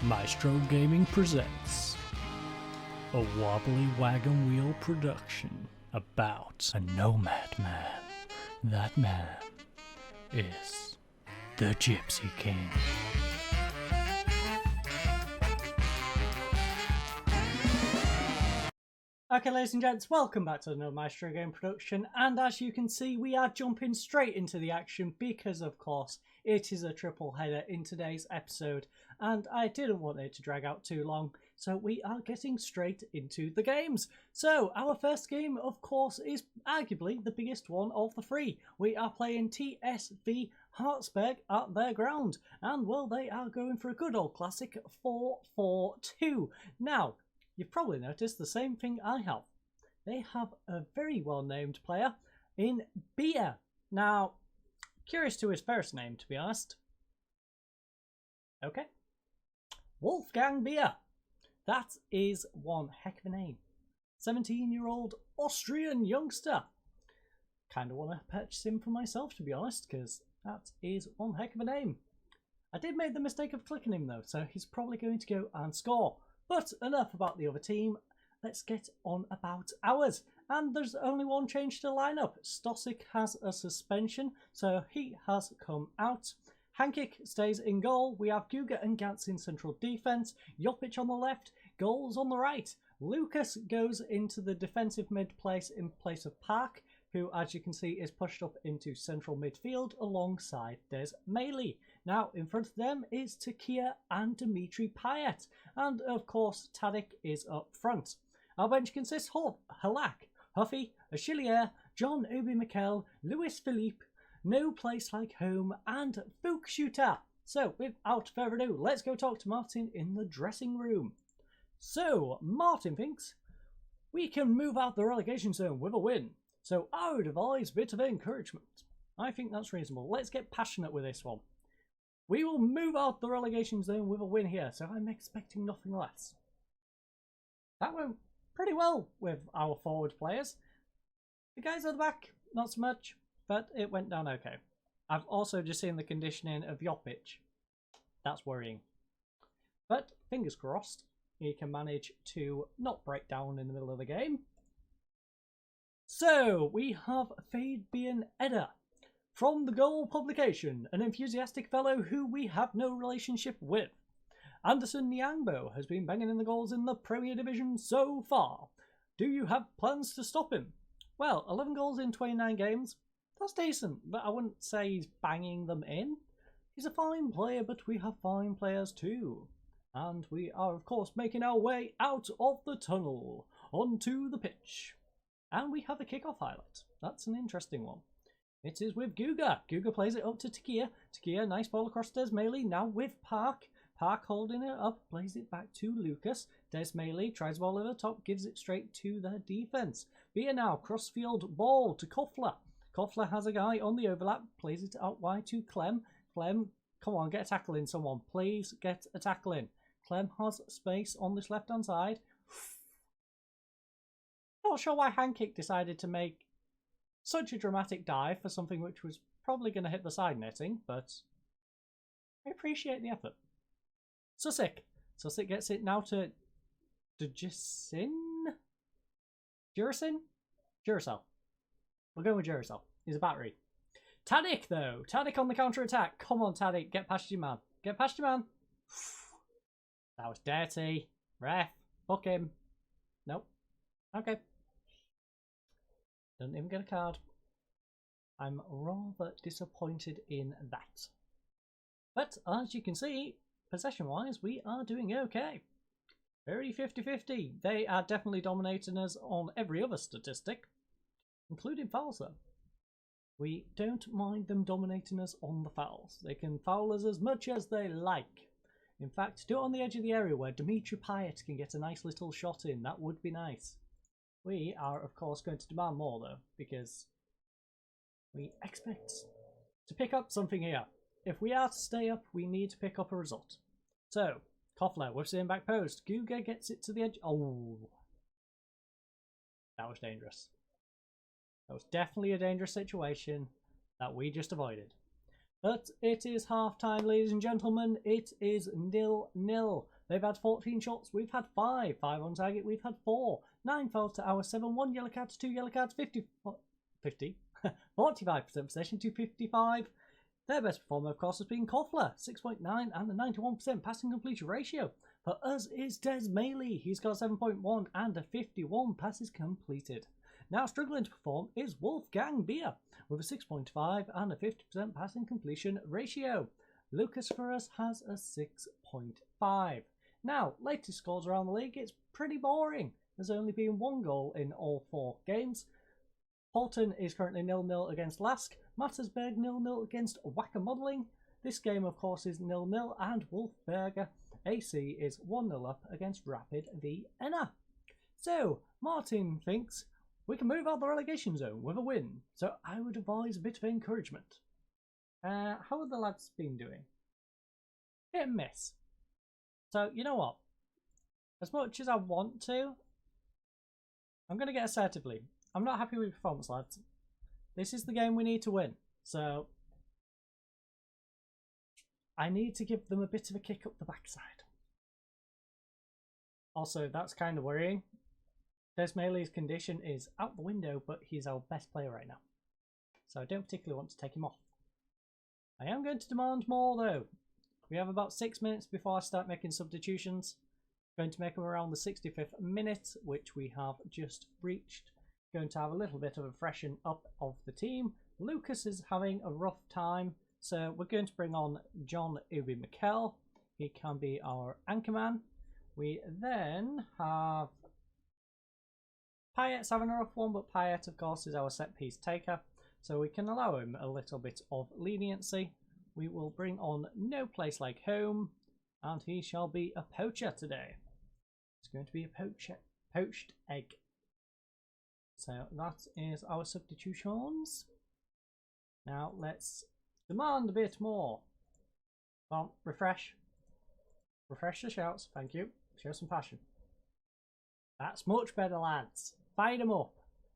Maestro Gaming presents a wobbly wagon wheel production about a nomad man. That man is the Gypsy King. Okay, ladies and gents, welcome back to another Maestro Game production, and as you can see, we are jumping straight into the action because, of course, it is a triple header in today's episode, and I didn't want it to drag out too long, so we are getting straight into the games. So, our first game, of course, is arguably the biggest one of the three. We are playing TSV Hartsberg at their ground, and, well, they are going for a good old classic 4-4-2. Now, you've probably noticed the same thing I have. They have a very well-named player in Beer. Now, curious to his first name, to be honest. Okay. Wolfgang Beer. That is one heck of a name. 17-year-old Austrian youngster. Kind of want to purchase him for myself, to be honest, because that is one heck of a name. I did make the mistake of clicking him, though, so he's probably going to go and score. But enough about the other team, let's get on about ours. And there's only one change to the lineup. Stosic has a suspension, so he has come out. Hankic stays in goal. We have Guga and Gantz in central defence. Jopic on the left, goals on the right. Lucas goes into the defensive mid place in place of Park, who, as you can see, is pushed up into central midfield alongside Des Maley. Now, in front of them is Takia and Dimitri Payet. And, of course, Tadic is up front. Our bench consists of Halak, Huffy, Achillier, John Obi Mikel, Luis Philippe, No Place Like Home, and Fuchshuta. So, without further ado, let's go talk to Martin in the dressing room. So, Martin thinks we can move out the relegation zone with a win. So, I would advise a bit of encouragement. I think that's reasonable. Let's get passionate with this one. We will move out the relegation zone with a win here, so I'm expecting nothing less. That went pretty well with our forward players. The guys at the back, not so much, but it went down okay. I've also just seen the conditioning of Jopic. That's worrying. But fingers crossed, he can manage to not break down in the middle of the game. So, we have Fabian Edder. From the Goal publication, an enthusiastic fellow who we have no relationship with. Anderson Nyangbo has been banging in the goals in the Premier Division so far. Do you have plans to stop him? Well, 11 goals in 29 games. That's decent, but I wouldn't say he's banging them in. He's a fine player, but we have fine players too. And we are, of course, making our way out of the tunnel onto the pitch. And we have a kickoff highlight. That's an interesting one. It is with Guga. Guga plays it up to Takia. Takia, nice ball across Des Maley. Now with Park. Park holding it up, plays it back to Lucas. Des Maley tries the ball over the top, gives it straight to their defence. Beer now, crossfield ball to Koffler. Koffler has a guy on the overlap, plays it out wide to Clem. Clem, come on, get a tackle in, someone. Please get a tackle in. Clem has space on this left-hand side. Not sure why Hankic decided to make such a dramatic dive for something which was probably going to hit the side netting, but I appreciate the effort. Susic. Susic gets it now to Djuricin? Duracell. We're going with Duracell. He's a battery. Tadic, though. Tadic on the counter-attack. Come on, Tadic. Get past your man. Get past your man. That was dirty. Ref. Book him. Nope. Okay. Doesn't even get a card. I'm rather disappointed in that. But as you can see, possession-wise, we are doing okay. Very 50-50. They are definitely dominating us on every other statistic, including fouls, though. We don't mind them dominating us on the fouls. They can foul us as much as they like. In fact, do it on the edge of the area where Dimitri Payet can get a nice little shot in. That would be nice. We are, of course, going to demand more, though, because we expect to pick up something here. If we are to stay up, we need to pick up a result. So, Koffler whips it in back post. Guga gets it to the edge. Oh, that was dangerous. That was definitely a dangerous situation that we just avoided. But it is half time, ladies and gentlemen. It is 0-0. They've had 14 shots, we've had 5. 5 on target, we've had 4. 9 fouls to our 7. 1 yellow card to 2 yellow cards. 45% possession to 55. Their best performer, of course, has been Koffler, 6.9 and a 91% passing completion ratio. For us is Des Maley. He's got 7.1 and a 51 passes completed. Now struggling to perform is Wolfgang Beer with a 6.5 and a 50% passing completion ratio. Lucas for us has a 6.5. Now, latest scores around the league, it's pretty boring. There's only been 1 goal in all 4 games. Holton is currently 0-0 against Lask. Mattersburg 0-0 against Wacker Modelling. This game, of course, is 0-0, and Wolfberger AC is 1-0 up against Rapid Vienna. So, Martin thinks we can move out the relegation zone with a win. So, I would advise a bit of encouragement. How have the lads been doing? Hit and miss. So, you know what? As much as I want to, I'm going to get assertively. I'm not happy with performance, lads. This is the game we need to win. So, I need to give them a bit of a kick up the backside. Also, that's kind of worrying. Des Maley's condition is out the window, but he's our best player right now. So I don't particularly want to take him off. I am going to demand more, though. We have about 6 minutes before I start making substitutions. Going to make them around the 65th minute, which we have just reached. Going to have a little bit of a freshen up of the team. Lucas is having a rough time, so we're going to bring on John Ubi McKell. He can be our anchorman. We then have Payet's having a rough one, but Payet, of course, is our set piece taker, so we can allow him a little bit of leniency. We will bring on No Place Like Home, and he shall be a poacher today. It's going to be a poached egg. So that is our substitutions. Now let's demand a bit more. Well, refresh. Refresh the shouts, thank you. Show some passion. That's much better, lads. Fire them up.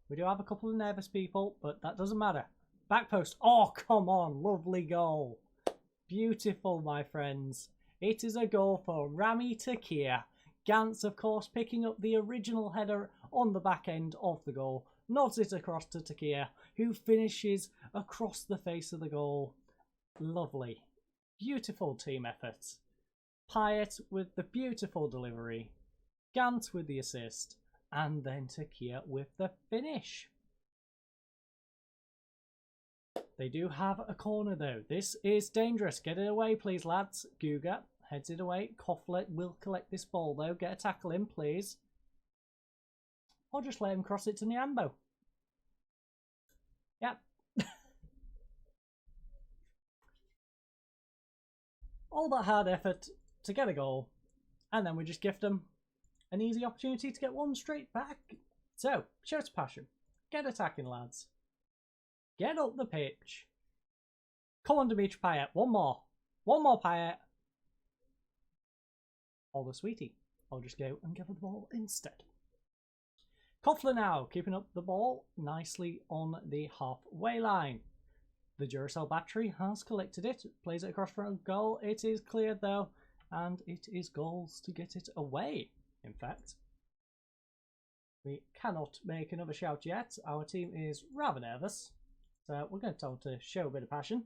We do have a couple of nervous people, but that doesn't matter. Back post. Oh, come on. Lovely goal. Beautiful, my friends. It is a goal for Rami Takia. Gantz, of course, picking up the original header on the back end of the goal. Nods it across to Takia, who finishes across the face of the goal. Lovely. Beautiful team effort. Payet with the beautiful delivery. Gant with the assist. And then Takia with the finish. They do have a corner though. This is dangerous. Get it away, please, lads. Guga heads it away. Koffler will collect this ball though. Get a tackle in, please. Or just let him cross it to Nyambo. Yep. All that hard effort to get a goal. And then we just gift them an easy opportunity to get one straight back. So, show some passion. Get attacking, lads. Get up the pitch. Come on, Dimitri Payet. One more. One more, Payet. Or the sweetie. I'll just go and give her the ball instead. Koffler now, keeping up the ball nicely on the halfway line. The Duracell battery has collected it. Plays it across front of goal. It is cleared though. And it is goals to get it away, in fact. We cannot make another shout yet. Our team is rather nervous. So we're going to tell them to show a bit of passion.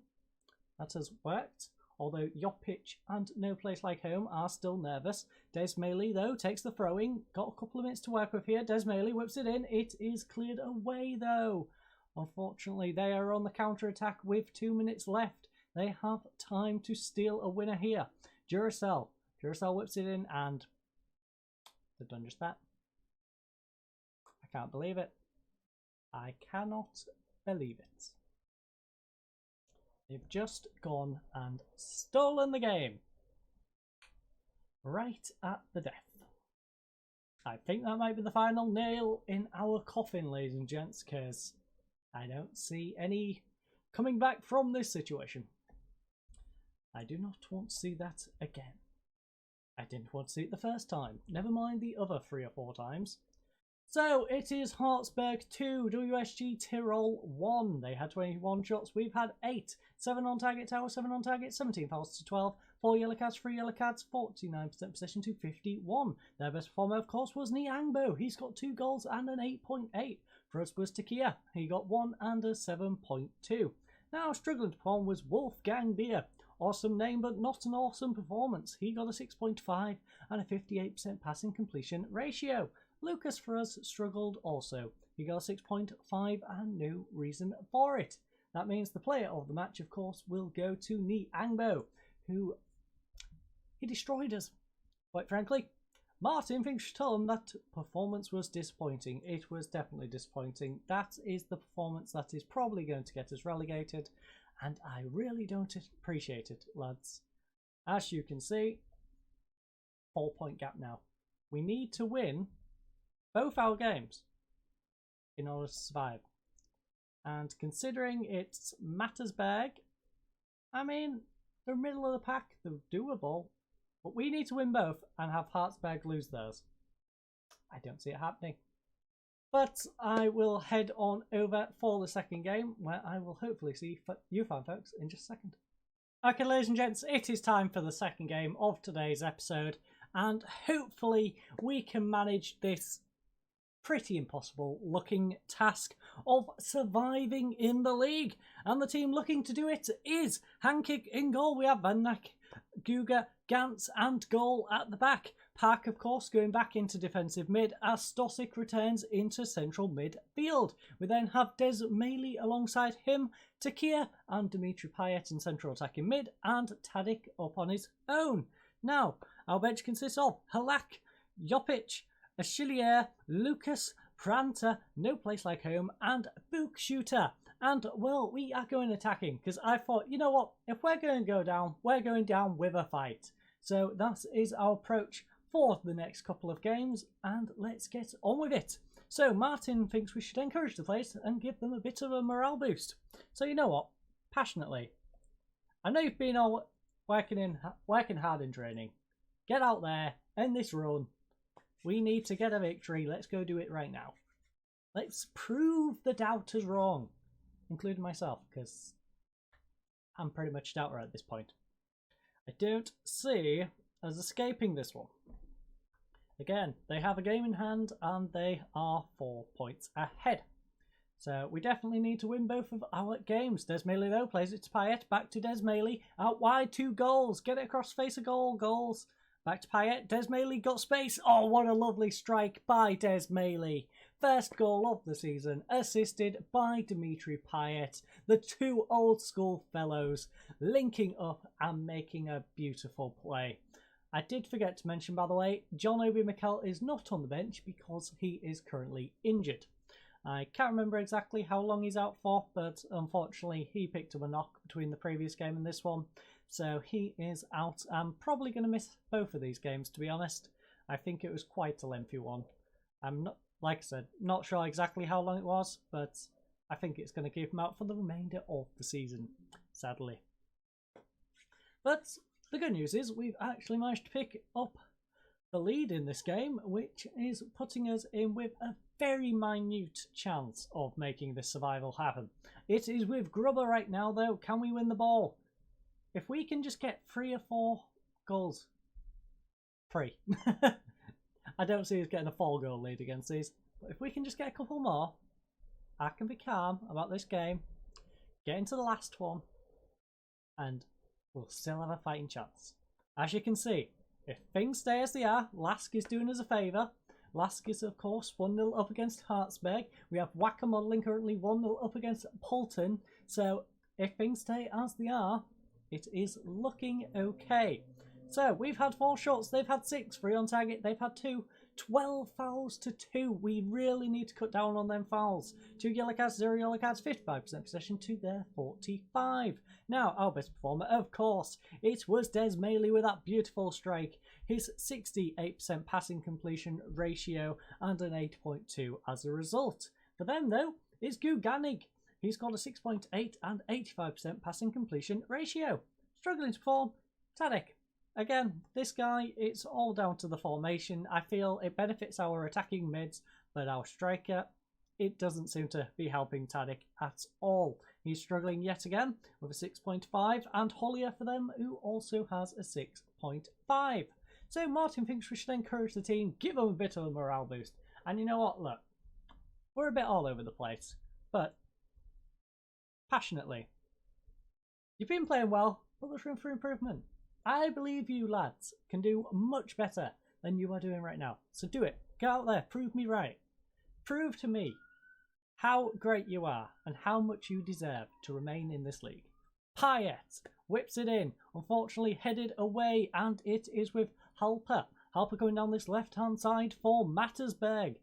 That has worked. Although Your Pitch and No Place Like Home are still nervous. Des Maley, though, takes the throwing. Got a couple of minutes to work with here. Des Maley whips it in. It is cleared away, though. Unfortunately, they are on the counter-attack with 2 minutes left. They have time to steal a winner here. Duracell. Duracell whips it in, and they've done just that. I can't believe it. I cannot believe it. They've just gone and stolen the game. Right at the death. I think that might be the final nail in our coffin, ladies and gents, because I don't see any coming back from this situation. I do not want to see that again. I didn't want to see it the first time. Never mind the other 3 or 4 times. So it is Hartsberg 2, WSG Tyrol 1. They had 21 shots, we've had 8. 7 on target, Tower 7 on target, 17 fouls to 12. 4 yellow cards, 3 yellow cards, 49% possession to 51. Their best performer, of course, was Niangbo. He's got 2 goals and an 8.8. For us was Takia. He got 1 and a 7.2. Now, struggling to perform was Wolfgang Beer. Awesome name, but not an awesome performance. He got a 6.5 and a 58% passing completion ratio. Lucas for us struggled also. He got a 6.5 and no reason for it. That means the player of the match, of course, will go to Niangbo, who he destroyed us, quite frankly. Martin thinks to tell him that performance was disappointing. It was definitely disappointing. That is the performance that is probably going to get us relegated, and I really don't appreciate it, lads. As you can see, 4-point gap now. We need to win both our games in order to survive. And considering it's Mattersburg, I mean, they're middle of the pack, they're doable. But we need to win both and have Hartsberg lose theirs. I don't see it happening. But I will head on over for the second game, where I will hopefully see you fine folks in just a second. Okay, ladies and gents, it is time for the second game of today's episode. And hopefully we can manage this pretty impossible looking task of surviving in the league. And the team looking to do it is Hankick in goal. We have Van Nack, Guga, Gantz and goal at the back. Park, of course, going back into defensive mid as Stosic returns into central midfield. We then have Des Maley alongside him, Takia and Dimitri Payet in central attacking mid, and Tadic up on his own. Now, our bench consists of Halak, Jopic, Achillier, Lucas, Pranta, No Place Like Home, and Book Shooter. And, well, we are going attacking, because I thought, you know what, if we're going to go down, we're going down with a fight. So that is our approach for the next couple of games, and let's get on with it. So Martin thinks we should encourage the players and give them a bit of a morale boost. So you know what, passionately, I know you've been all working hard in training. Get out there, end this run. We need to get a victory. Let's go do it right now. Let's prove the doubters wrong, including myself, because I'm pretty much a doubter at this point. I don't see us escaping this one. Again, they have a game in hand and they are 4 points ahead. So we definitely need to win both of our games. Des Maley though plays it to Payet, back to Des Maley, out wide, 2 goals, get it across face of goal, goals. Back to Payet, Des Maley got space. Oh, what a lovely strike by Des Maley. First goal of the season, assisted by Dimitri Payet. The 2 old school fellows linking up and making a beautiful play. I did forget to mention, by the way, John Obi Mikel is not on the bench because he is currently injured. I can't remember exactly how long he's out for, but unfortunately he picked up a knock between the previous game and this one. So he is out. I'm probably going to miss both of these games, to be honest. I think it was quite a lengthy one. I'm not, like I said, not sure exactly how long it was, but I think it's going to keep him out for the remainder of the season, sadly. But the good news is we've actually managed to pick up the lead in this game, which is putting us in with a very minute chance of making this survival happen. It is with Grubber right now, though. Can we win the ball? If we can just get 3 or 4 goals. 3. I don't see us getting a 4-goal lead against these. But if we can just get a couple more, I can be calm about this game, get into the last one, and we'll still have a fighting chance. As you can see, if things stay as they are, Lask is doing us a favour. Lask is, of course, 1-0 up against Hartsberg. We have Wacker Modelling currently 1-0 up against Polton. So if things stay as they are, it is looking okay. So we've had 4 shots, they've had 6, 3 on target, they've had 2, 12 fouls to 2. We really need to cut down on them fouls. 2 yellow cards, 0 yellow cards, 55% possession to their 45. Now, our best performer, of course, it was Des Maley with that beautiful strike. His 68% passing completion ratio and an 8.2 as a result. For them, though, is Guganig. He's got a 6.8 and 85% passing completion ratio. Struggling to perform, Tadic. Again, this guy, it's all down to the formation. I feel it benefits our attacking mids, but our striker, it doesn't seem to be helping Tadic at all. He's struggling yet again with a 6.5, and Hollier for them, who also has a 6.5. So Martin thinks we should encourage the team, give them a bit of a morale boost. And you know what, look, we're a bit all over the place, but passionately. You've been playing well, but there's room for improvement. I believe you lads can do much better than you are doing right now. So do it. Go out there, prove me right. Prove to me how great you are and how much you deserve to remain in this league. Payet whips it in, unfortunately headed away, and it is with Halper. Halper going down this left-hand side for Mattersberg.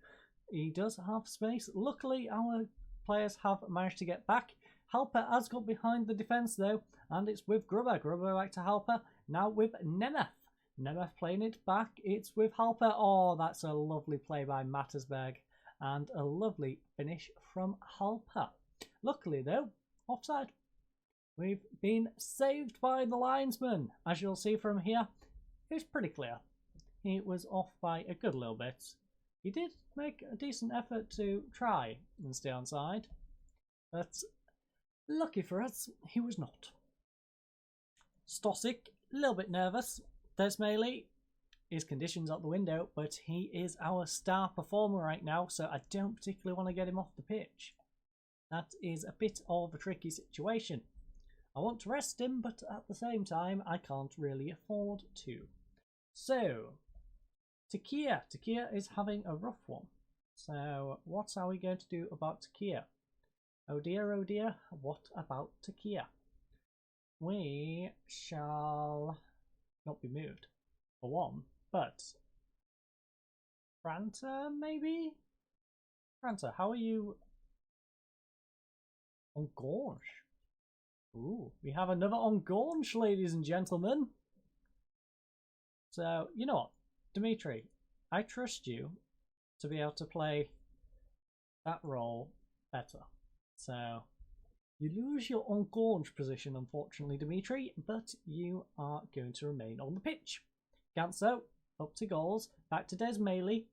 He does have space. Luckily, our players have managed to get back. Halper has got behind the defence though, and it's with Grubber. Grubber back to Halper. Now with Nemeth. Nemeth playing it back. It's with Halper. Oh, that's a lovely play by Mattersberg. And a lovely finish from Halper. Luckily though, offside. We've been saved by the linesman. As you'll see from here, it was pretty clear. He was off by a good little bit. He did make a decent effort to try and stay on side. But lucky for us, he was not. Stosic, a little bit nervous. Desmaili, his conditions out the window, but he is our star performer right now, so I don't particularly want to get him off the pitch. That is a bit of a tricky situation. I want to rest him, but at the same time, I can't really afford to. So, Takia. Takia is having a rough one. So, what are we going to do about Takia? Oh dear, what about Takia? We shall not be moved, for one, but Franta, maybe? Franta, how are you? On Gorge. Ooh, we have another on Gorge, ladies and gentlemen. So, you know what? Dimitri, I trust you to be able to play that role better. So, you lose your on Gorge position, unfortunately, Dimitri, but you are going to remain on the pitch. Ganso, up to goals, back to Desmaili.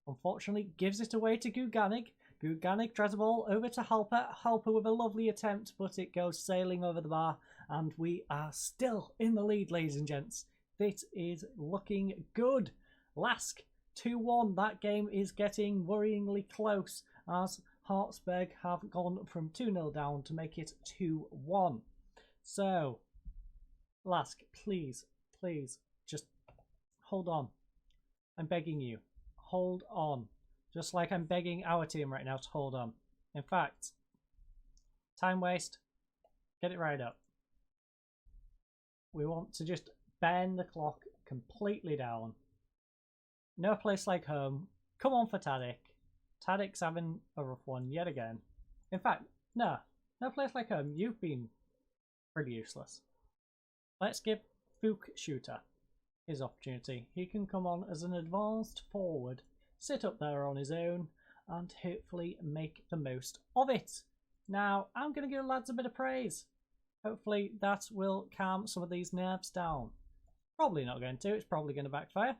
Unfortunately, gives it away to Guganik. Guganik tries the ball over to Halper. Halper with a lovely attempt, but it goes sailing over the bar, and we are still in the lead, ladies and gents. This is looking good. Lask, 2-1. That game is getting worryingly close as Hartsberg have gone from 2-0 down to make it 2-1. So, Lask, please, just hold on. I'm begging you. Hold on. Just like I'm begging our team right now to hold on. In fact, time waste. Get it right up. We want to just bend the clock completely down. No place like home. Come on for Tadic. Tadic's having a rough one yet again. In fact, no place like home. You've been pretty useless. Let's give Fook Shooter his opportunity. He can come on as an advanced forward, sit up there on his own, and hopefully make the most of it. Now, I'm going to give the lads a bit of praise. Hopefully that will calm some of these nerves down. Probably not going to. It's probably going to backfire.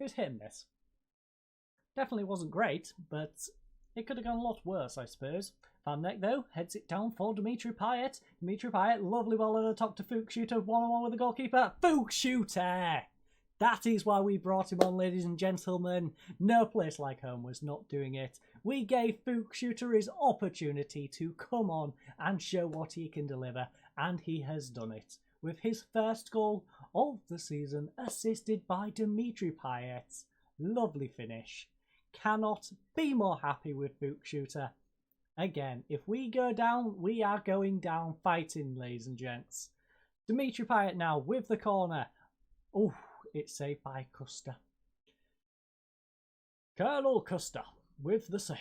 It was hit and miss. Definitely wasn't great, but it could have gone a lot worse, I suppose. Van Neck, though, heads it down for Dimitri Payet. Dimitri Payet, lovely ball over the top to Fook Shooter, one-on-one with the goalkeeper. Fook Shooter! That is why we brought him on, ladies and gentlemen. No place like home was not doing it. We gave Fook Shooter his opportunity to come on and show what he can deliver, and he has done it. With his first goal of the season, assisted by Dimitri Payet. Lovely finish. Cannot be more happy with Fook Shooter. Again, if we go down, we are going down fighting, ladies and gents. Dimitri Payet now with the corner. Oh, it's saved by Custer. Colonel Custer with the save.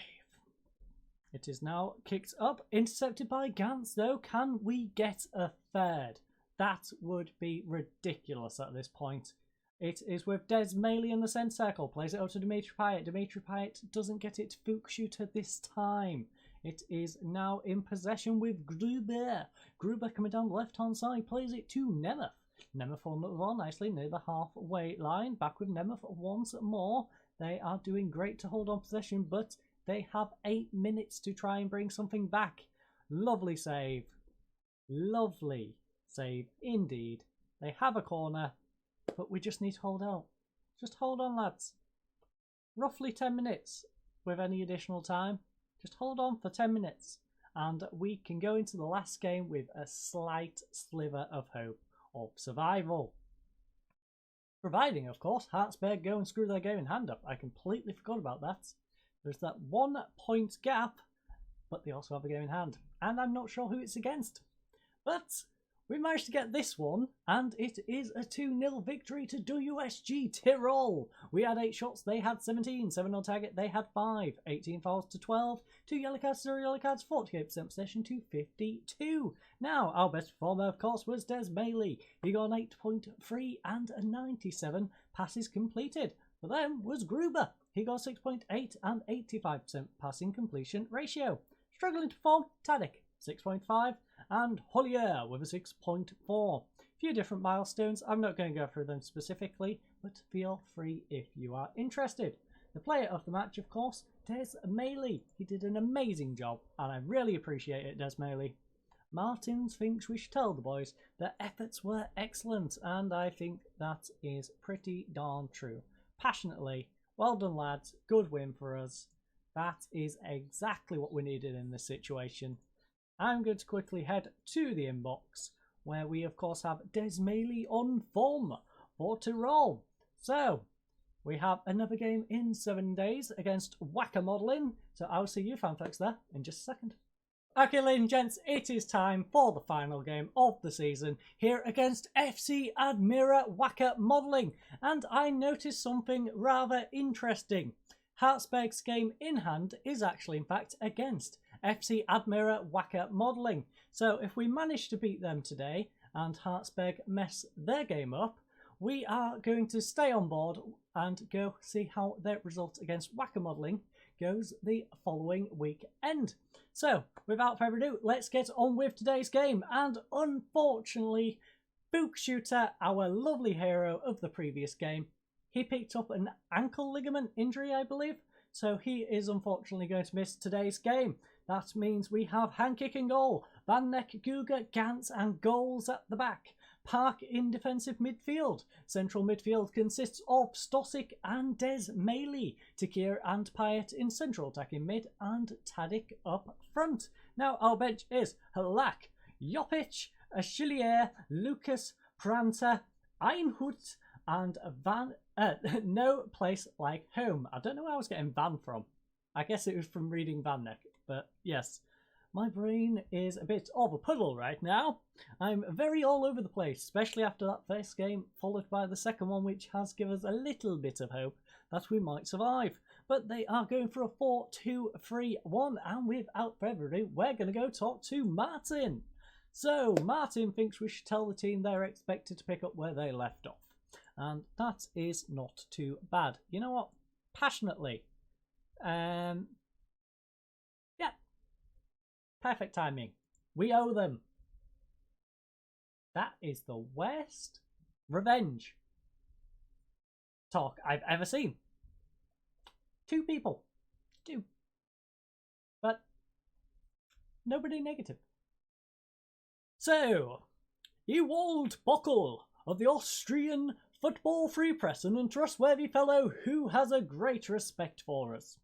It is now kicked up, intercepted by Gantz though. Can we get a third? That would be ridiculous at this point. It is with Desmaili in the centre circle. Plays it out to Dimitri Payet. Dimitri Payet doesn't get it. Fook Shooter this time. It is now in possession with Gruber. Gruber coming down the left-hand side, plays it to Nemeth. Nemeth on the ball nicely near the halfway line. Back with Nemeth once more. They are doing great to hold on possession, but they have 8 minutes to try and bring something back. Lovely save. Lovely save indeed. They have a corner, but we just need to hold out. Just hold on, lads. Roughly 10 minutes with any additional time. Just hold on for 10 minutes and we can go into the last game with a slight sliver of hope of survival. Providing, of course, Hartsberg go and screw their game in hand up. I completely forgot about that. There's that 1 point gap, but they also have a game in hand. And I'm not sure who it's against. But we managed to get this one, and it is a 2-0 victory to WSG Tyrol. We had 8 shots, they had 17. 7 on target, they had 5. 18 fouls to 12. 2 yellow cards, 0 yellow cards, 48% possession to 52. Now, our best performer, of course, was Des Maley. He got an 8.3 and a 97 passes completed. For them was Gruber. He got 6.8 and 85% passing completion ratio. Struggling to perform, Tadic, 6.5. and Hollier with a 6.4. Few different milestones. I'm not going to go through them specifically, but feel free if you are interested. The player of the match, of course, Des Maley. He did an amazing job, and I really appreciate it, Des Maley. Martins thinks we should tell the boys their efforts were excellent, and I think that is pretty darn true. Passionately, well done, lads. Good win for us. That is exactly what we needed in this situation. I'm going to quickly head to the inbox, where we of course have Des Maley on form for Tyrol. So, we have another game in 7 days against Wacker Modelling. So I'll see you fanfolks there in just a second. Okay, ladies and gents, it is time for the final game of the season here against FC Admira Wacker Modelling. And I noticed something rather interesting. Hartsberg's game in hand is actually in fact against FC Admira Wacker Modelling. So if we manage to beat them today and Hartsberg mess their game up, we are going to stay on board and go see how their result against Wacker Modelling goes the following weekend. So without further ado, let's get on with today's game. And unfortunately, Book Shooter, our lovely hero of the previous game, he picked up an ankle ligament injury, I believe. So he is unfortunately going to miss today's game. That means we have Handkick in goal, Van Neck, Guga, Gantz and goals at the back. Park in defensive midfield. Central midfield consists of Stosic and Des Maley. Tikir and Payet in central attacking mid and Tadic up front. Now our bench is Halak, Jopic, Achillier, Lucas, Pranta, Einhut and No Place Like Home. I don't know where I was getting Van from. I guess it was from reading Van Neck, but yes. My brain is a bit of a puddle right now. I'm very all over the place, especially after that first game, followed by the second one, which has given us a little bit of hope that we might survive. But they are going for a 4-2-3-1, and without further ado, we're going to go talk to Martin. So, Martin thinks we should tell the team they're expected to pick up where they left off. And that is not too bad. You know what? Passionately. Perfect timing. We owe them. That is the worst revenge talk I've ever seen. 2 people. 2. But nobody negative. So, Ewald Bockel of the Austrian Football Free Press, an untrustworthy fellow who has a great respect for us.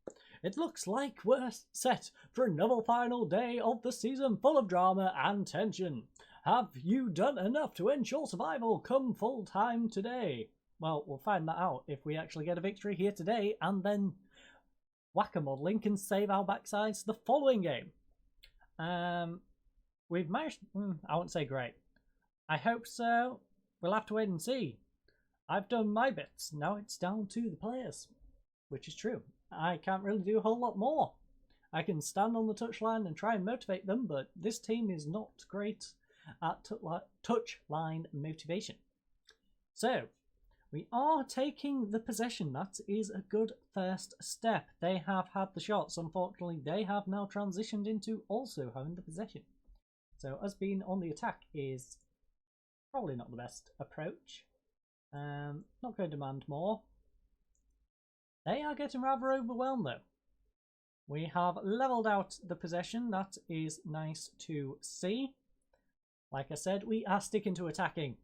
It looks like we're set for another final day of the season full of drama and tension. Have you done enough to ensure survival come full time today? Well, we'll find that out if we actually get a victory here today, and then Wacker Modelling can save our backsides the following game. We've managed... I won't say great. I hope so. We'll have to wait and see. I've done my bits. Now it's down to the players, which is true. I can't really do a whole lot more. I can stand on the touchline and try and motivate them, but this team is not great at touchline motivation. So, We are taking the possession. That is a good first step. They have had the shots. Unfortunately, they have now transitioned into also having the possession. So us being on the attack is probably not the best approach. Not going to demand more. They are getting rather overwhelmed though. We have levelled out the possession. That is nice to see. Like I said, we are sticking to attacking.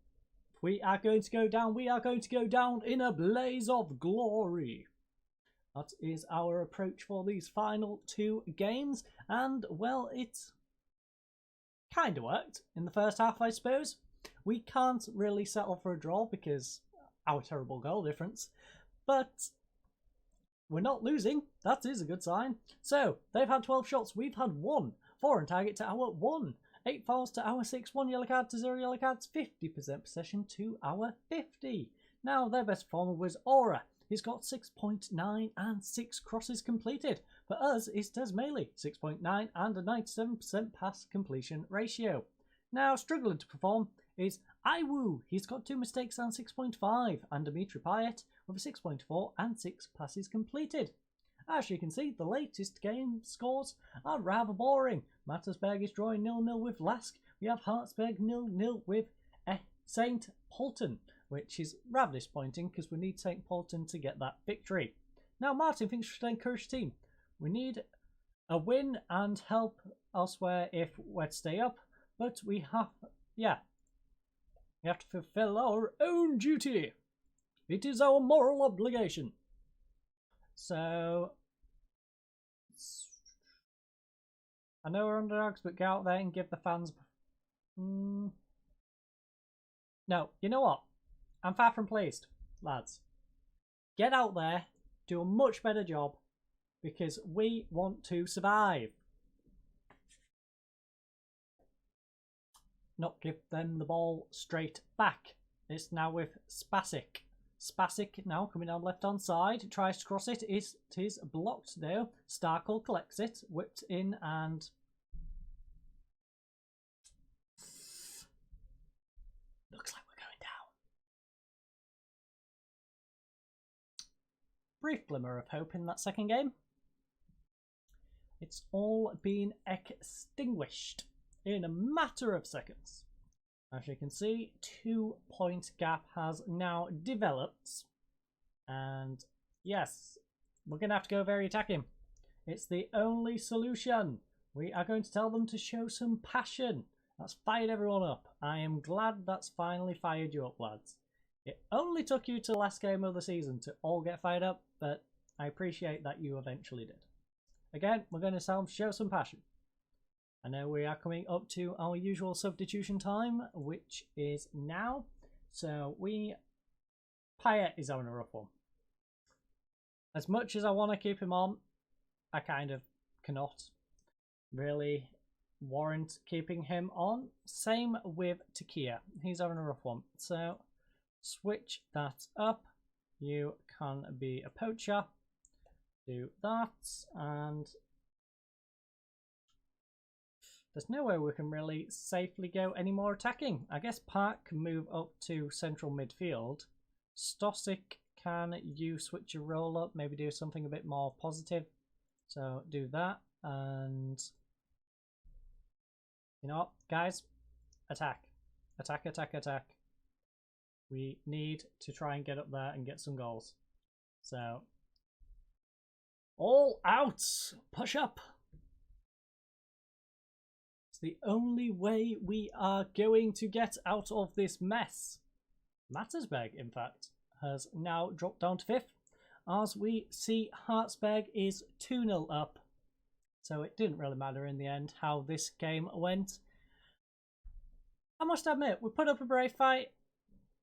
If we are going to go down, we are going to go down in a blaze of glory. That is our approach for these final 2 games. And, well, it kind of worked in the first half, I suppose. We can't really settle for a draw because our terrible goal difference. But we're not losing. That is a good sign. So, they've had 12 shots. We've had 1. 4 on target to our 1. 8 fouls to our 6. 1 yellow card to 0 yellow cards. 50% possession to our 50. Now, their best performer was Aura. He's got 6.9 and 6 crosses completed. For us, it's Desmaili, 6.9 and a 97% pass completion ratio. Now, struggling to perform is Iwu. He's got 2 mistakes and 6.5. And Dimitri Payet with a 6.4 and 6 passes completed. As you can see, the latest game scores are rather boring. Mattersburg is drawing 0-0 with Lask. We have Hartsberg 0-0 with St. Polten, which is rather disappointing because we need St. Polten to get that victory. Now, Martin thinks we should encourage the team. We need a win and help elsewhere if we're to stay up, but we have to fulfill our own duty. It is our moral obligation. So, I know we're underdogs, but go out there and give the fans... No, you know what? I'm far from pleased, lads. Get out there, do a much better job, because we want to survive. Not give them the ball straight back. It's now with Spasic. Spasic now coming down left hand side, tries to cross it. It is blocked though. Starkle collects it, whipped in, and looks like we're going down. Brief glimmer of hope in that second game. It's all been extinguished in a matter of seconds. As you can see, 2-point gap has now developed. And yes, we're going to have to go very attacking. It's the only solution. We are going to tell them to show some passion. That's fired everyone up. I am glad that's finally fired you up, lads. It only took you to the last game of the season to all get fired up, but I appreciate that you eventually did. Again, we're going to tell them to show some passion. I know we are coming up to our usual substitution time, which is now. So Payet is having a rough one. As much as I want to keep him on, I kind of cannot really warrant keeping him on. Same with Takia. He's having a rough one. So switch that up. You can be a poacher. Do that, and there's nowhere we can really safely go any more attacking. I guess Park can move up to central midfield. Stosic, can you switch your roll up? Maybe do something a bit more positive. So do that. And you know what, guys? Attack. Attack, attack, attack. We need to try and get up there and get some goals. So all out. Push up. The only way we are going to get out of this mess. Mattersburg, in fact, has now dropped down to 5th, as we see Hartsberg is 2-0 up. So it didn't really matter in the end how this game went. I must admit, we put up a brave fight.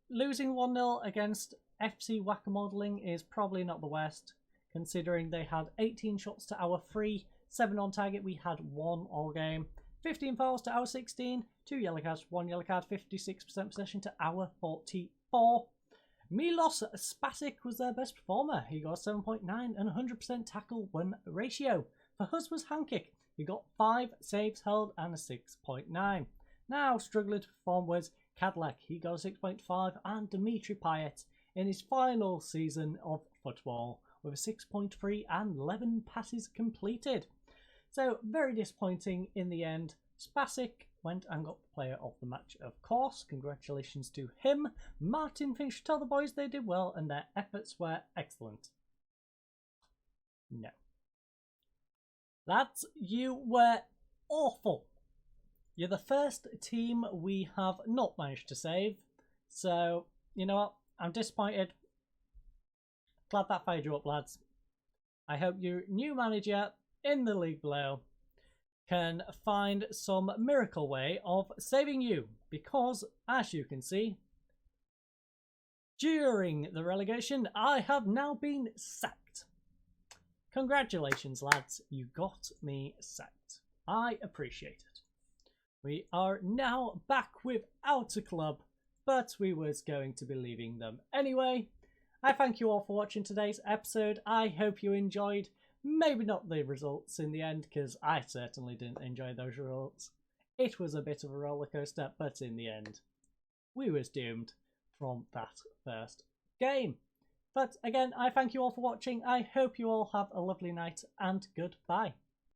Losing 1-0 against FC Wacker Modelling is probably not the worst, considering they had 18 shots to our 3, 7 on target. We had 1 all game. 15 fouls to our 16, 2 yellow cards, 1 yellow card, 56% possession to our 44. Milos Spasic was their best performer. He got 7.9 and 100% tackle win ratio. For us was Hankick. He got 5 saves held and a 6.9. Now struggling to perform was Cadillac. He got a 6.5, and Dimitri Payet in his final season of football with a 6.3 and 11 passes completed. So very disappointing in the end. Spasic went and got the player of the match, of course. Congratulations to him. Martin finished to tell the boys they did well and their efforts were excellent. No. Lads, you were awful. You're the first team we have not managed to save. So, you know what? I'm disappointed. Glad that fired you up, lads. I hope your new manager in the league below can find some miracle way of saving you. Because, as you can see, during the relegation, I have now been sacked. Congratulations, lads. You got me sacked. I appreciate it. We are now back without a club, but we was going to be leaving them anyway. I thank you all for watching today's episode. I hope you enjoyed. Maybe not the results in the end, because I certainly didn't enjoy those results. It was a bit of a roller coaster, but in the end, we was doomed from that first game. But again, I thank you all for watching. I hope you all have a lovely night and goodbye.